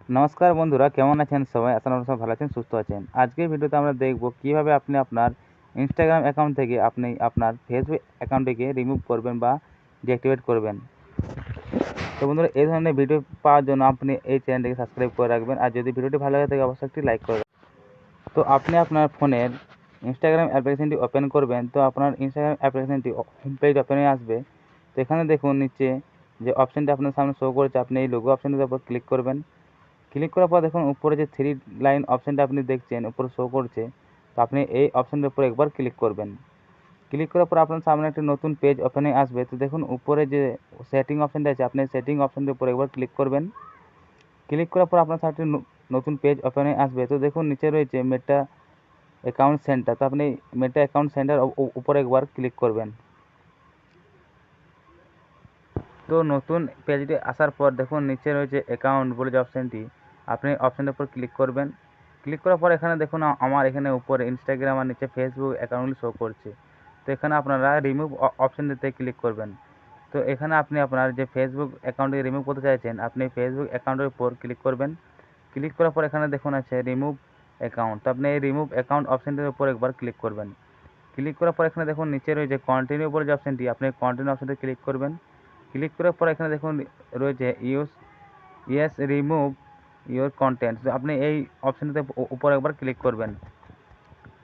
নমস্কার বন্ধুরা, কেমন আছেন সবাই? আশা করি সবাই ভালো আছেন, সুস্থ আছেন। আজকের ভিডিওতে আমরা দেখব কিভাবে আপনি আপনার ইনস্টাগ্রাম অ্যাকাউন্ট থেকে আপনি আপনার ফেসবুক অ্যাকাউন্টটিকে রিমুভ করবেন বা ডিঅ্যাক্টিভেট করবেন। তো বন্ধুরা, এই ধরনের ভিডিও পাওয়ার জন্য আপনি এই চ্যানেলটিকে সাবস্ক্রাইব করে রাখবেন, আর যদি ভিডিওটি ভালো লাগে থাকে অবশ্যই একটি লাইক করে রাখবেন। তো আপনি আপনার ফোনের ইনস্টাগ্রাম অ্যাপ্লিকেশনটি ওপেন করবেন। তো আপনার ইনস্টাগ্রাম অ্যাপ্লিকেশনটি হোম পেজ ওপেন হয়ে আসবে। তো এখানে দেখুন নিচে যে অপশানটি আপনার সামনে শো করেছে, আপনি এই লোগো অপশানটির উপর ক্লিক করবেন। ক্লিক করার পর দেখুন উপরে যে 3 লাইন অপশানটা আপনি দেখছেন উপরে শো করছে, তো আপনি এই অপশানটার উপর একবার ক্লিক করবেন। ক্লিক করার পর আপনার সামনে একটা নতুন পেজ ওপেন হয়ে আসবে। তো দেখুন উপরে যে সেটিং অপশানটা আছে, আপনি সেটিং অপশানটার উপর একবার ক্লিক করবেন। ক্লিক করার পর আপনার সামনে নতুন পেজ ওপেন হয়ে আসবে। তো দেখুন নিচে রয়েছে মেটা অ্যাকাউন্ট সেন্টার, তো আপনি মেটা অ্যাকাউন্ট সেন্টার উপরে একবার ক্লিক করবেন। তো নতুন পেজটি আসার পর দেখুন নিচে রয়েছে অ্যাকাউন্ট বলে যে অপশানটি, আপনি অপশানটার উপর ক্লিক করবেন। ক্লিক করার পর এখানে দেখুন আমার এখানে উপরে ইনস্টাগ্রাম আর নিচে ফেসবুক অ্যাকাউন্টগুলি শো করছে। তো এখানে আপনারা রিমুভ অপশানটিতে ক্লিক করবেন। তো এখানে আপনি আপনার যে ফেসবুক অ্যাকাউন্টটি রিমুভ করতে চাইছেন, আপনি ফেসবুক অ্যাকাউন্টের উপর ক্লিক করবেন। ক্লিক করার পর এখানে দেখুন আছে রিমুভ অ্যাকাউন্ট, তো আপনি এই রিমুভ অ্যাকাউন্ট অপশানটির উপর একবার ক্লিক করবেন। ক্লিক করার পর এখানে দেখুন নিচে রয়েছে কন্টিনিউ বলে যে অপশানটি, আপনি কন্টিনিউ অপশানটিতে ক্লিক করবেন। ক্লিক করার পর এখানে দেখুন রয়েছে ইয়েস রিমুভ ইওর কন্টেন্ট, তো আপনি এই অপশানটিতে উপর একবার ক্লিক করবেন।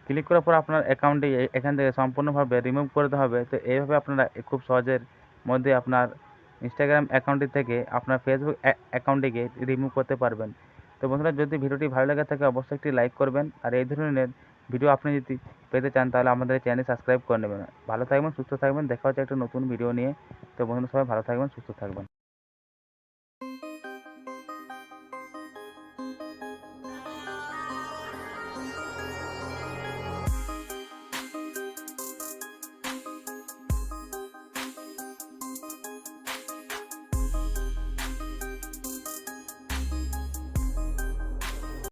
ক্লিক করার পর আপনার অ্যাকাউন্টটি এখান থেকে সম্পূর্ণভাবে রিমুভ করতে হবে। তো এইভাবে আপনারা খুব সহজের মধ্যে আপনার ইনস্টাগ্রাম অ্যাকাউন্টটি থেকে আপনার ফেসবুক অ্যাকাউন্টটিকে রিমুভ করতে পারবেন। তো বন্ধুরা, যদি ভিডিওটি ভালো লাগে থাকে অবশ্যই একটি লাইক করবেন, আর এই ধরনের ভিডিও আপনি যদি পেতে চান তাহলে আমাদের চ্যানেল সাবস্ক্রাইব করে নেবেন। ভালো থাকবেন, সুস্থ থাকবেন, দেখা হচ্ছে একটা নতুন ভিডিও নিয়ে। তো বন্ধুরা, সবাই ভালো থাকবেন, সুস্থ থাকবেন।